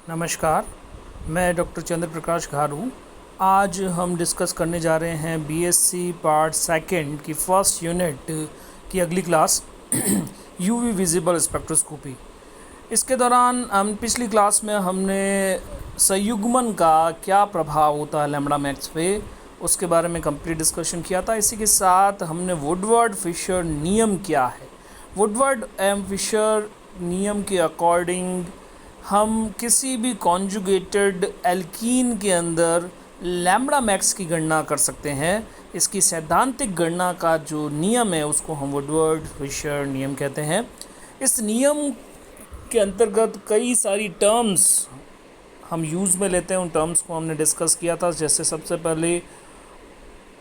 नमस्कार, मैं डॉक्टर चंद्र प्रकाश घारू। आज हम डिस्कस करने जा रहे हैं बीएससी पार्ट सेकंड की फर्स्ट यूनिट की अगली क्लास यूवी विजिबल स्पेक्ट्रोस्कोपी। इसके दौरान हम पिछली क्लास में हमने संयुग्मन का क्या प्रभाव होता है लैम्ब्डा मैक्स पे, उसके बारे में कंप्लीट डिस्कशन किया था। इसी के साथ हमने वुडवर्ड फिशर नियम क्या है, वुडवर्ड एंड फिशर नियम के अकॉर्डिंग हम किसी भी कॉन्जुगेटेड एल्कीन के अंदर लैम्ब्डा मैक्स की गणना कर सकते हैं। इसकी सैद्धांतिक गणना का जो नियम है उसको हम वुडवर्ड फिशर नियम कहते हैं। इस नियम के अंतर्गत कई सारी टर्म्स हम यूज़ में लेते हैं, उन टर्म्स को हमने डिस्कस किया था। जैसे सबसे पहले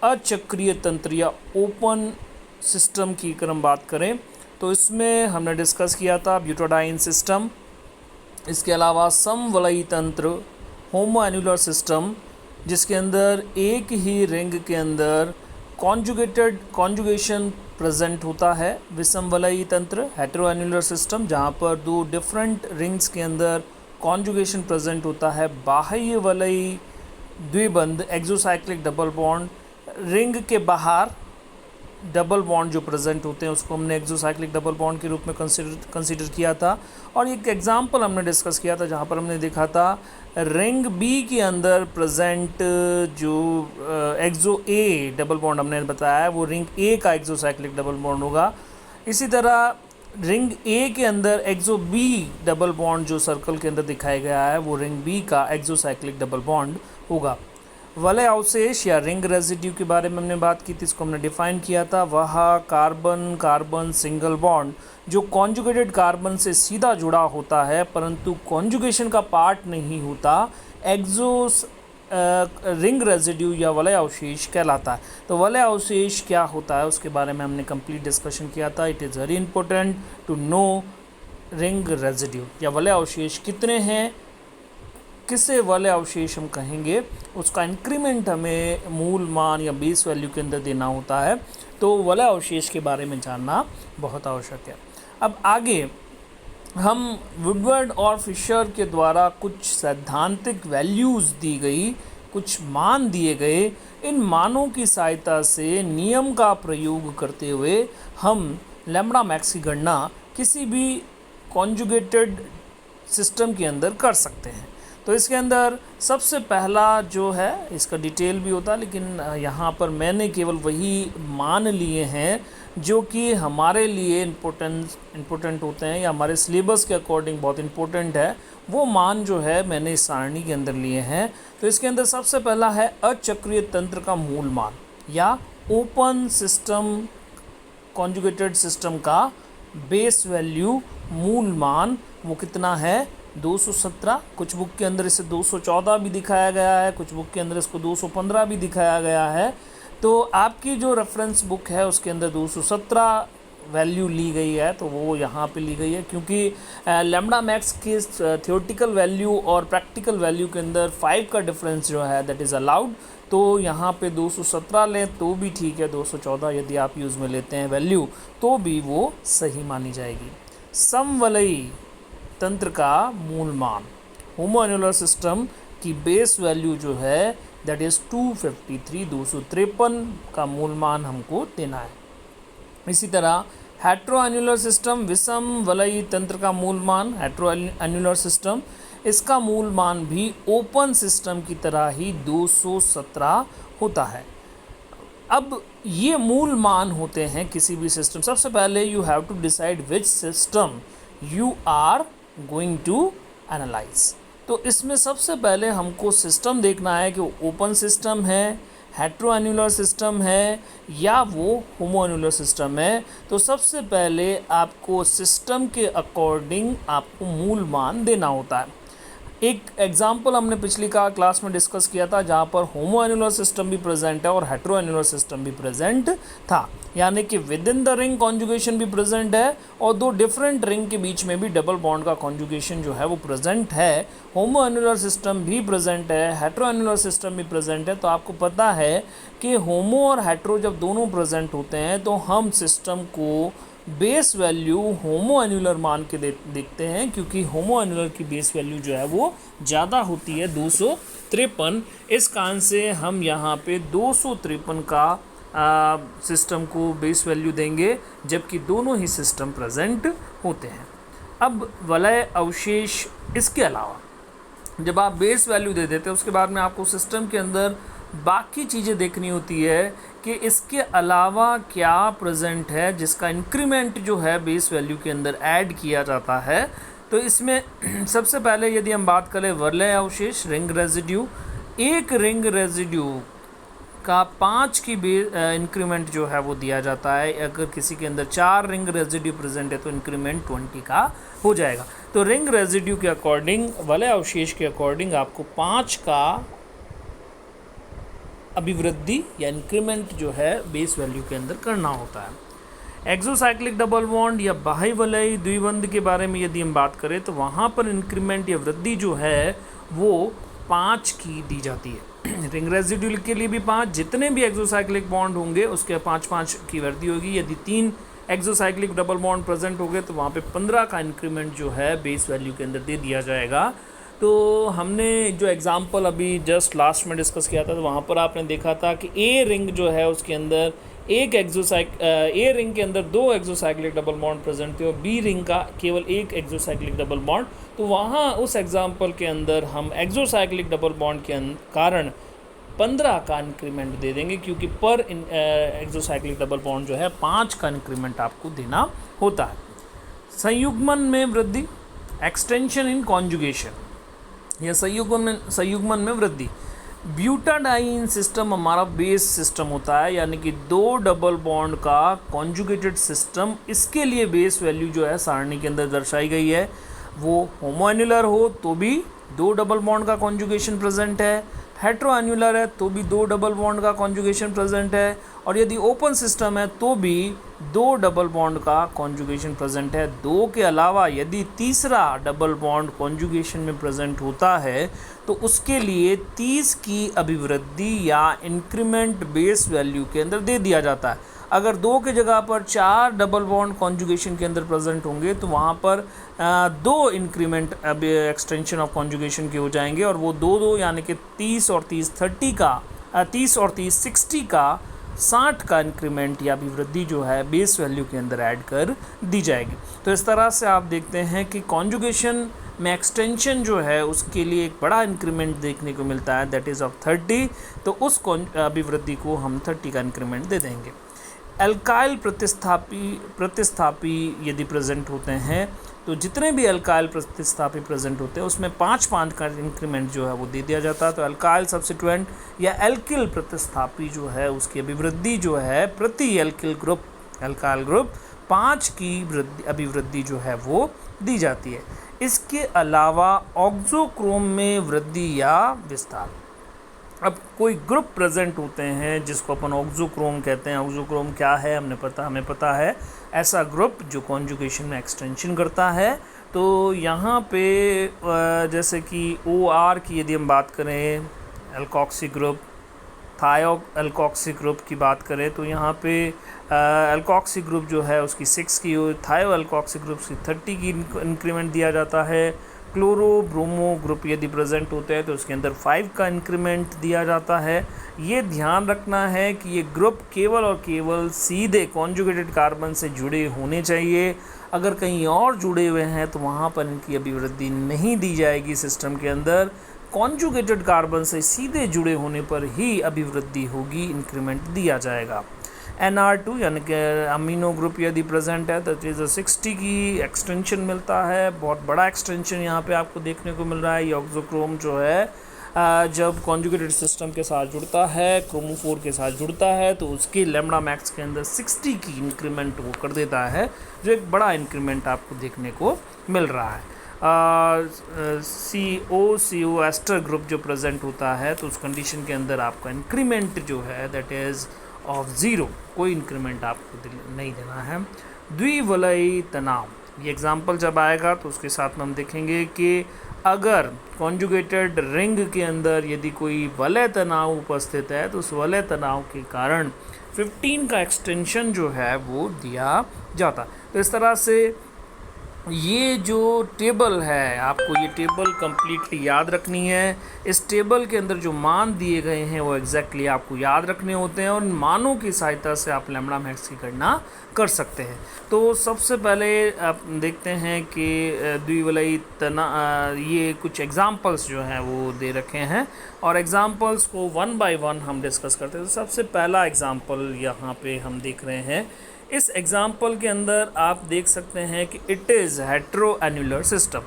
अचक्रीय तंत्र या ओपन सिस्टम की अगर हम बात करें तो इसमें हमने डिस्कस किया था ब्यूटाडाइन सिस्टम। इसके अलावा समवलयी तंत्र होमोएन्युलर सिस्टम, जिसके अंदर एक ही रिंग के अंदर कॉन्जुगेशन प्रेजेंट होता है। विषमवलयी तंत्र हेटेरोएन्युलर सिस्टम, जहाँ पर दो डिफरेंट रिंग्स के अंदर कॉन्जुगेशन प्रेजेंट होता है। बाह्य वलयी द्विबंध एक्सोसाइक्लिक डबल बॉन्ड, रिंग के बाहर डबल बॉन्ड जो प्रेजेंट होते हैं उसको हमने एक्सोसाइक्लिक डबल बॉन्ड के रूप में कंसीडर किया था। और एक एग्जांपल हमने डिस्कस किया था जहाँ पर हमने देखा था रिंग बी के अंदर प्रेजेंट जो एक्सो ए डबल बॉन्ड हमने बताया है वो रिंग ए का एक्सोसाइक्लिक डबल बॉन्ड होगा। इसी तरह रिंग ए के अंदर एक्सो बी डबल बॉन्ड जो सर्कल के अंदर दिखाया गया है वो रिंग बी का एक्सोसाइक्लिक डबल बॉन्ड होगा। वलय अवशेष या रिंग रेजिड्यू के बारे में हमने बात की थी, इसको हमने डिफाइन किया था। वह कार्बन कार्बन सिंगल बॉन्ड जो कॉन्जुगेटेड कार्बन से सीधा जुड़ा होता है परंतु कॉन्जुगेशन का पार्ट नहीं होता, एक्सोस रिंग रेजिड्यू या वलय अवशेष कहलाता है। तो वलय अवशेष क्या होता है उसके बारे में हमने कंप्लीट डिस्कशन किया था। It is very important to know ring residue या वलय अवशेष कितने हैं, किसे वलय अवशेष हम कहेंगे, उसका इंक्रीमेंट हमें मूल मान या बेस वैल्यू के अंदर देना होता है। तो वलय अवशेष के बारे में जानना बहुत आवश्यक है। अब आगे हम वुडवर्ड और फिशर के द्वारा कुछ सैद्धांतिक वैल्यूज़ दी गई, कुछ मान दिए गए, इन मानों की सहायता से नियम का प्रयोग करते हुए हम लैम्ब्डा मैक्स की गणना किसी भी कॉन्जुगेटेड सिस्टम के अंदर कर सकते हैं। तो इसके अंदर सबसे पहला जो है, इसका डिटेल भी होता है लेकिन यहाँ पर मैंने केवल वही मान लिए हैं जो कि हमारे लिए इम्पोर्टेंट होते हैं या हमारे सिलेबस के अकॉर्डिंग बहुत इम्पोर्टेंट है। वो मान जो है मैंने इस सारणी के अंदर लिए हैं। तो इसके अंदर सबसे पहला है अचक्रीय तंत्र का मूल मान या ओपन सिस्टम कॉन्जुगेटेड सिस्टम का बेस वैल्यू मूल मान वो कितना है, 217। कुछ बुक के अंदर इसे 214 भी दिखाया गया है, कुछ बुक के अंदर इसको 215 भी दिखाया गया है। तो आपकी जो रेफरेंस बुक है उसके अंदर 217 वैल्यू ली गई है, तो वो यहाँ पे ली गई है क्योंकि लैम्ब्डा मैक्स की थ्योरेटिकल वैल्यू और प्रैक्टिकल वैल्यू के अंदर 5 का डिफरेंस जो है दैट इज़ अलाउड। तो यहाँ पे 217 लें तो भी ठीक है, 214 यदि आप यूज़ में लेते हैं वैल्यू तो भी वो सही मानी जाएगी। समवलयी तंत्र का मूल मान होमोएन्युलर सिस्टम की बेस वैल्यू जो है दैट इज़ 253, 253 का मूल मान हमको देना है। इसी तरह हेटेरोएन्युलर सिस्टम विषम वलयी तंत्र का मूल मान हेटेरोएन्युलर सिस्टम, इसका मूल मान भी ओपन सिस्टम की तरह ही 217 होता है। अब ये मूल मान होते हैं किसी भी सिस्टम। सबसे पहले you have to decide which system you are going to analyse. तो इसमें सबसे पहले हमको सिस्टम देखना है कि वो ओपन सिस्टम है, हेटेरोएन्युलर सिस्टम है या वो होमोएन्युलर सिस्टम है। तो सबसे पहले आपको सिस्टम के अकॉर्डिंग आपको मूल मान देना होता है। एक एग्जाम्पल हमने पिछली क्लास में डिस्कस किया था जहाँ पर होमोएन्युलर सिस्टम भी प्रेजेंट है और हेटेरोएन्युलर सिस्टम भी प्रेजेंट था, यानी कि with in the ring conjugation भी प्रेजेंट है और दो डिफरेंट रिंग के बीच में भी डबल बॉन्ड का कॉन्जुगेशन जो है वो प्रेजेंट है। होमोएन्युलर सिस्टम भी प्रेजेंट है, हेटेरोएन्युलर सिस्टम भी प्रेजेंट है। तो आपको पता है कि होमो और हेटेरो जब दोनों प्रेजेंट होते हैं तो हम सिस्टम को बेस वैल्यू होमो एन्यूलर मान के देखते हैं, क्योंकि होमो एन्यूलर की बेस वैल्यू जो है वो ज़्यादा होती है 253। इस कारण से हम यहाँ पे 253 का सिस्टम को बेस वैल्यू देंगे, जबकि दोनों ही सिस्टम प्रेजेंट होते हैं। अब वलय अवशेष, इसके अलावा जब आप बेस वैल्यू दे देते हैं उसके बाद में आपको सिस्टम के अंदर बाकी चीज़ें देखनी होती है कि इसके अलावा क्या प्रेजेंट है, जिसका इंक्रीमेंट जो है बेस वैल्यू के अंदर ऐड किया जाता है। तो इसमें सबसे पहले यदि हम बात करें वलय अवशेष, रिंग रेजिड्यू, एक रिंग रेजिड्यू का 5 की इंक्रीमेंट जो है वो दिया जाता है। अगर किसी के अंदर 4 रिंग रेजिड्यू प्रेजेंट है तो इंक्रीमेंट 20 का हो जाएगा। तो रिंग रेजिड्यू के अकॉर्डिंग, वलय अवशेष के अकॉर्डिंग आपको 5 का अभिवृद्धि या इंक्रीमेंट जो है बेस वैल्यू के अंदर करना होता है। एक्सोसाइक्लिक डबल बॉन्ड या बाह्यवलयी द्विबंध के बारे में यदि हम बात करें तो वहाँ पर इंक्रीमेंट या वृद्धि जो है वो 5 की दी जाती है। रिंग रेजिड्यू के लिए भी 5, जितने भी एक्सोसाइक्लिक बॉन्ड होंगे उसके 5-5 की वृद्धि होगी। यदि 3 एक्सोसाइक्लिक डबल बॉन्ड प्रेजेंट हो गए तो वहाँ पे 15 का इंक्रीमेंट जो है बेस वैल्यू के अंदर दे दिया जाएगा। तो हमने जो एग्जांपल अभी जस्ट लास्ट में डिस्कस किया था तो वहाँ पर आपने देखा था कि ए रिंग जो है उसके अंदर ए रिंग के अंदर 2 एक्सोसाइक्लिक डबल बॉन्ड प्रेजेंट थे और बी रिंग का केवल 1 एक्सोसाइक्लिक डबल बॉन्ड। तो वहाँ उस एग्जांपल के अंदर हम एक्सोसाइक्लिक डबल बॉन्ड के कारण 15 का इंक्रीमेंट दे देंगे, क्योंकि पर एक्सोसाइक्लिक डबल बॉन्ड जो है 5 का इंक्रीमेंट आपको देना होता है। संयुग्मन में वृद्धि, एक्सटेंशन इन कॉन्जुगेशन या संयुग्मन में वृद्धि। ब्यूटाडाइन सिस्टम हमारा बेस सिस्टम होता है, यानी कि 2 डबल बॉन्ड का कॉन्जुगेटेड सिस्टम। इसके लिए बेस वैल्यू जो है सारणी के अंदर दर्शाई गई है। वो होमोएन्युलर हो तो भी 2 डबल बॉन्ड का कॉन्जुगेशन प्रेजेंट है, हेट्रोएन्युलर है तो भी 2 डबल बॉन्ड का कॉन्जुगेशन प्रेजेंट है, और यदि ओपन सिस्टम है तो भी 2 डबल बॉन्ड का कॉन्जुगेशन प्रेजेंट है। 2 के अलावा यदि तीसरा डबल बॉन्ड कॉन्जुगेशन में प्रेजेंट होता है तो उसके लिए 30 की अभिवृद्धि या इंक्रीमेंट बेस वैल्यू के अंदर दे दिया जाता है। अगर 2 की जगह पर 4 डबल बॉन्ड कॉन्जुगेशन के अंदर प्रेजेंट होंगे तो वहाँ पर 2 इंक्रीमेंट एक्सटेंशन ऑफ कॉन्जुगेशन के हो जाएंगे, और वो 2 यानी कि 30 और 30 30 का 30 और 30 60 का 60 का इंक्रीमेंट या अभिवृद्धि जो है बेस वैल्यू के अंदर ऐड कर दी जाएगी। तो इस तरह से आप देखते हैं कि कॉन्जुगेशन में एक्सटेंशन जो है उसके लिए एक बड़ा इंक्रीमेंट देखने को मिलता है, दैट इज़ ऑफ 30। तो उस अभिवृद्धि को हम 30 का इंक्रीमेंट दे देंगे। एल्काइल प्रतिस्थापी यदि प्रेजेंट होते हैं तो जितने भी एल्काइल प्रतिस्थापी प्रेजेंट होते हैं उसमें 5-5 का इंक्रीमेंट जो है वो दे दिया जाता है। तो एल्काइल सब्स्टिट्यूएंट या एल्किल प्रतिस्थापी जो है उसकी अभिवृद्धि जो है प्रति एल्किल ग्रुप, एल्काइल ग्रुप 5 की अभिवृद्धि जो है वो दी जाती है। इसके अलावा ऑक्सोक्रोम में वृद्धि या विस्तार। अब कोई ग्रुप प्रेजेंट होते हैं जिसको अपन ऑक्सोक्रोम कहते हैं। ऑक्सोक्रोम क्या है हमें पता है, ऐसा ग्रुप जो कॉन्जुगेशन में एक्सटेंशन करता है। तो यहाँ पे जैसे कि OR की यदि हम बात करें, एल्कोक्सी ग्रुप, थायो एल्कोक्सी ग्रुप की बात करें तो यहाँ पे एल्कोक्सी ग्रुप जो है उसकी 6 की, थायो एल्कोक्सी ग्रुप की 30 की इंक्रीमेंट दिया जाता है। क्लोरो ब्रोमो ग्रुप यदि प्रेजेंट होते हैं तो उसके अंदर 5 का इंक्रीमेंट दिया जाता है। ये ध्यान रखना है कि ये ग्रुप केवल और केवल सीधे कॉन्जुगेटेड कार्बन से जुड़े होने चाहिए। अगर कहीं और जुड़े हुए हैं तो वहाँ पर इनकी अभिवृद्धि नहीं दी जाएगी सिस्टम के अंदर। कॉन्जुगेटेड कार्बन से सीधे जुड़े होने पर ही अभिवृद्धि होगी, इंक्रीमेंट दिया जाएगा। NR2 यानी कि अमीनो ग्रुप यदि प्रेजेंट है तो 60 की एक्सटेंशन मिलता है। बहुत बड़ा एक्सटेंशन यहाँ पे आपको देखने को मिल रहा है। ये ऑक्सोक्रोम जो है जब कॉन्जुगेटेड सिस्टम के साथ जुड़ता है, क्रोमोफोर के साथ जुड़ता है, तो उसकी लैम्बडा मैक्स के अंदर 60 की इंक्रीमेंट वो कर देता है, जो एक बड़ा इंक्रीमेंट आपको देखने को मिल रहा है। CO एस्टर ग्रुप जो प्रेजेंट होता है तो उस कंडीशन के अंदर आपका इंक्रीमेंट जो है दैट इज़ ऑफ 0, कोई इंक्रीमेंट आपको नहीं देना है। द्विवलयी तनाव, ये एग्जाम्पल जब आएगा तो उसके साथ में हम देखेंगे कि अगर कॉन्जुगेटेड रिंग के अंदर यदि कोई वलय तनाव उपस्थित है तो उस वलय तनाव के कारण 15 का एक्सटेंशन जो है वो दिया जाता। तो इस तरह से ये जो टेबल है, आपको ये टेबल कंप्लीटली याद रखनी है। इस टेबल के अंदर जो मान दिए गए हैं वो एग्जैक्टली आपको याद रखने होते हैं और इन मानों की सहायता से आप लैम्ब्डा मैक्स की गणना कर सकते हैं। तो सबसे पहले आप देखते हैं कि द्विवलयी ये कुछ एग्जांपल्स जो हैं वो दे रखे हैं और एग्जांपल्स को वन बाय वन हम डिस्कस करते हैं। तो सबसे पहला एग्जांपल यहाँ पे हम देख रहे हैं। इस एग्जाम्पल के अंदर आप देख सकते हैं कि इट इज़ हेट्रोएन्युलर सिस्टम।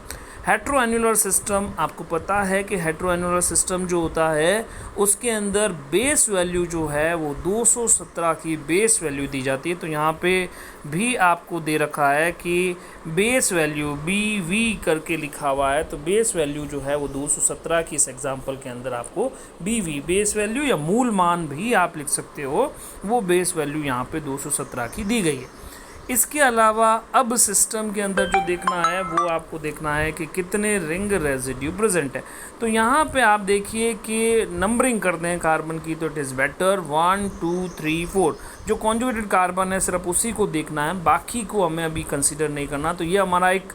हेट्रोएन्युलर सिस्टम, आपको पता है कि हेट्रोएन्युलर सिस्टम जो होता है उसके अंदर बेस वैल्यू जो है वो 217 की बेस वैल्यू दी जाती है। तो यहाँ पे भी आपको दे रखा है कि बेस वैल्यू BV करके लिखा हुआ है, तो बेस वैल्यू जो है वो 217 की इस एग्जाम्पल के अंदर आपको BV बेस वैल्यू या मूल मान भी आप लिख सकते हो, वो बेस वैल्यू यहाँ पे 217 की दी गई है। इसके अलावा अब सिस्टम के अंदर जो देखना है वो आपको देखना है कि कितने रिंग रेजिड्यू प्रेजेंट है। तो यहाँ पे आप देखिए कि नंबरिंग करते हैं कार्बन की, तो इट इज़ बेटर 1 2 3 4। जो कॉन्जुगेटेड कार्बन है सिर्फ उसी को देखना है, बाकी को हमें अभी कंसीडर नहीं करना। तो ये हमारा एक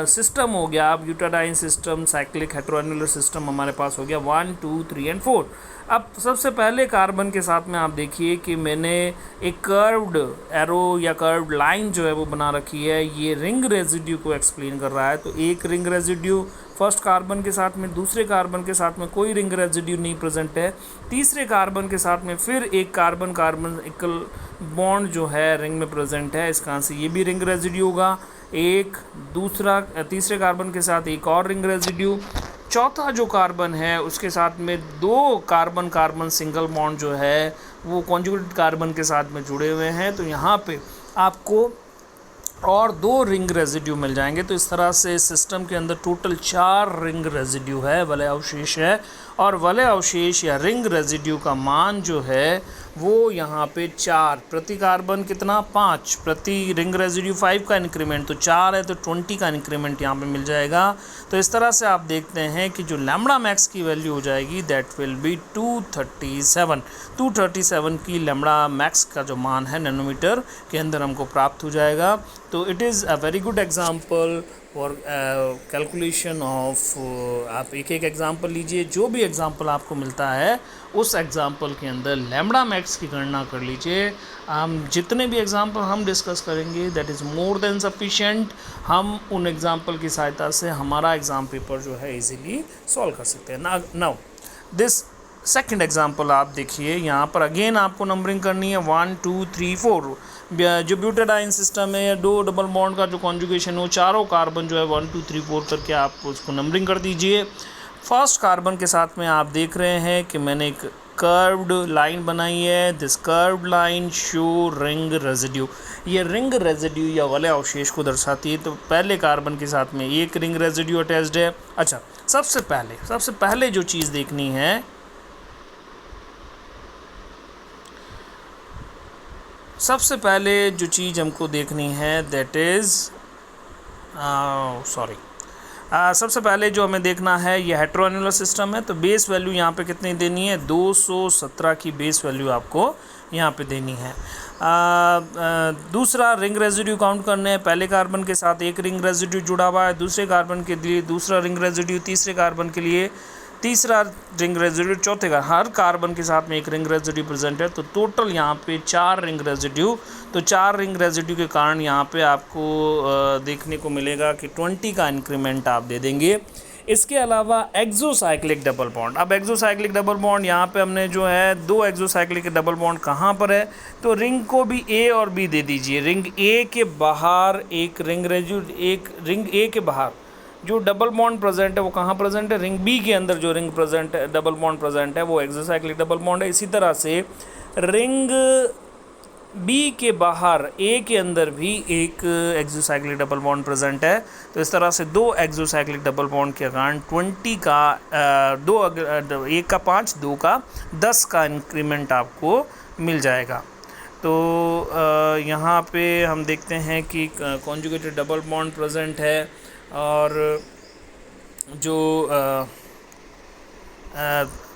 सिस्टम हो गया, ब्यूटाडाइन सिस्टम, साइक्लिक हेट्रोएन्युलर सिस्टम हमारे पास हो गया 1 2 3 एंड 4। अब सबसे पहले कार्बन के साथ में आप देखिए कि मैंने एक कर्व्ड एरो या कर्व्ड लाइन जो है वो बना रखी है। ये रिंग रेजिड्यू को एक्सप्लेन कर रहा है। तो एक रिंग रेजिड्यू फर्स्ट कार्बन के साथ में, दूसरे कार्बन के साथ में कोई रिंग रेजिड्यू नहीं प्रेजेंट है, तीसरे कार्बन के साथ में फिर एक कार्बन कार्बन इक्वल बॉन्ड जो है रिंग में प्रेजेंट है। इसका आंसर ये भी रिंग रेजिड्यू होगा। एक दूसरा तीसरे कार्बन के साथ एक और रिंग रेजिड्यू, चौथा जो कार्बन है उसके साथ में दो कार्बन कार्बन सिंगल बॉन्ड जो है वो कॉन्जुगेटेड कार्बन के साथ में जुड़े हुए हैं। तो यहाँ पे आपको और 2 रिंग रेजिड्यू मिल जाएंगे। तो इस तरह से सिस्टम के अंदर टोटल 4 रिंग रेजिड्यू है, वलय अवशेष है, और वलय अवशेष या रिंग रेजिड्यू का मान जो है वो यहाँ पे 4 प्रति कार्बन कितना 5, प्रति रिंग रेजिड्यू 5 का इंक्रीमेंट, तो 4 है तो 20 का इंक्रीमेंट यहाँ पे मिल जाएगा। तो इस तरह से आप देखते हैं कि जो लैम्ब्डा मैक्स की वैल्यू हो जाएगी दैट विल बी 237 की लैम्ब्डा मैक्स का जो मान है नैनोमीटर के अंदर हमको प्राप्त हो जाएगा। तो it is a very good example for calculation of. आप एक एक एग्जाम्पल लीजिए, जो भी एग्जाम्पल आपको मिलता है उस एग्जाम्पल के अंदर लैम्ब्डा मैक्स की गणना कर लीजिए। जितने भी एग्जाम्पल हम डिस्कस करेंगे that is more than sufficient. हम उन एग्जाम्पल की सहायता से हमारा एग्ज़ाम पेपर जो है इजीली सॉल्व कर सकते हैं। नाउ दिस सेकंड एग्जाम्पल आप देखिए, यहाँ पर अगेन आपको नंबरिंग करनी है 1 2 3 4। जो ब्यूटाडाइन सिस्टम है या 2 डबल बॉन्ड का जो कॉन्जुगेशन हो, चारों कार्बन जो है 1 2 3 4 करके आप उसको नंबरिंग कर दीजिए। फर्स्ट कार्बन के साथ में आप देख रहे हैं कि मैंने एक कर्व्ड लाइन बनाई है। This curved line show ring residue. ये रिंग रेजिड्यू या वलय अवशेष को दर्शाती है। तो पहले कार्बन के साथ में एक रिंग रेजिड्यू अटैच्ड है। अच्छा, सबसे पहले जो चीज़ देखनी है, सबसे पहले जो चीज़ हमको देखनी है दैट इज़ सबसे पहले जो हमें देखना है ये हेट्रोएन्युलर सिस्टम है। तो बेस वैल्यू यहाँ पे कितनी देनी है, 217 की बेस वैल्यू आपको यहाँ पे देनी है। दूसरा रिंग रेजिड्यू काउंट करने हैं। पहले कार्बन के साथ एक रिंग रेजिड्यू जुड़ा हुआ है, दूसरे कार्बन के लिए दूसरा रिंग रेजिड्यू, तीसरे कार्बन के लिए तीसरा रिंग रेजिड्यू, चौथे का हर कार्बन के साथ में एक रिंग रेजिड्यू प्रेजेंट है। तो टोटल यहाँ पे 4 रिंग रेजिड्यू। तो 4 रिंग रेजिड्यू के कारण यहाँ पे आपको देखने को मिलेगा कि 20 का इंक्रीमेंट आप दे देंगे। इसके अलावा एक्सोसाइक्लिक डबल बॉन्ड। अब एक्सोसाइक्लिक डबल बॉन्ड यहाँ पे हमने जो है 2 एक्सोसाइक्लिक डबल बॉन्ड कहाँ पर है, तो रिंग को भी ए और बी दे दीजिए। रिंग ए के बाहर एक रिंग रेजिड्यू, एक रिंग ए के बाहर जो डबल बॉन्ड प्रेजेंट है वो कहाँ प्रेजेंट है, रिंग बी के अंदर जो रिंग प्रेजेंट है, डबल बॉन्ड प्रेजेंट है वो एक्सोसाइक्लिक डबल बॉन्ड है। इसी तरह से रिंग बी के बाहर ए के अंदर भी एक एक्सोसाइक्लिक डबल बॉन्ड प्रेजेंट है। तो इस तरह से 2 एक्सोसाइक्लिक डबल बॉन्ड के कारण 20 का 1 का 5 2 का 10 का इंक्रीमेंट आपको मिल जाएगा। तो यहाँ पे हम देखते हैं कि कॉन्जुगेटेड डबल बॉन्ड प्रेजेंट है और जो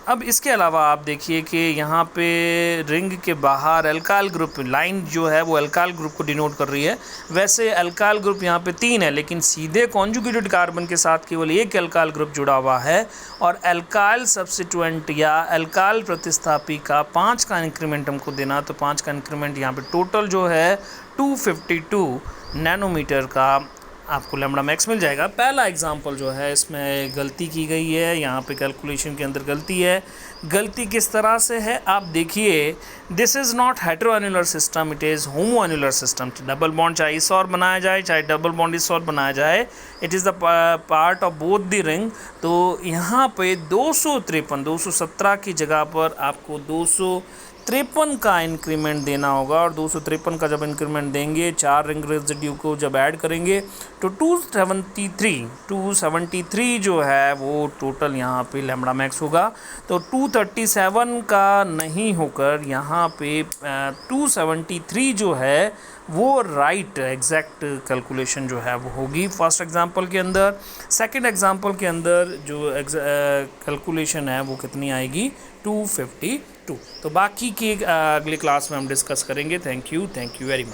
अब इसके अलावा आप देखिए कि यहाँ पे रिंग के बाहर अल्काइल ग्रुप लाइन जो है वो अल्काइल ग्रुप को डिनोट कर रही है। वैसे अल्काइल ग्रुप यहाँ पे 3 है, लेकिन सीधे कॉन्जुगेटेड कार्बन के साथ केवल एक अल्काइल ग्रुप जुड़ा हुआ है। और अल्काइल सब्स्टिट्यूएंट या अल्काइल प्रतिस्थापी का 5 का इंक्रीमेंट हमको देना, तो 5 का इंक्रीमेंट यहाँ पे टोटल जो है 252 नैनोमीटर का आपको लैम्बडा मैक्स मिल जाएगा। पहला एग्जांपल जो है इसमें गलती की गई है, यहाँ पे कैलकुलेशन के अंदर गलती है। गलती किस तरह से है आप देखिए, this is not heteroannular system, it is homoannular system. Double bond चाहे इस और बनाया जाए चाहे डबल बॉन्ड इस और बनाया जाए, it is the part of both the ring. तो यहाँ पे 217 की जगह पर आपको 253 का इंक्रीमेंट देना होगा। और 253 का जब इंक्रीमेंट देंगे, 4 रिंग रेजिड्यू को जब ऐड करेंगे तो 273 जो है वो टोटल यहाँ पे लैम्बडा मैक्स होगा। तो 237 का नहीं होकर यहाँ पे 273 जो है वो राइट एग्जैक्ट कैलकुलेशन जो है वो होगी फर्स्ट एग्जांपल के अंदर। सेकंड एग्जांपल के अंदर जो कैलकुलेशन है वो कितनी आएगी, 252। तो बाकी की अगली क्लास में हम डिस्कस करेंगे। Thank you very much.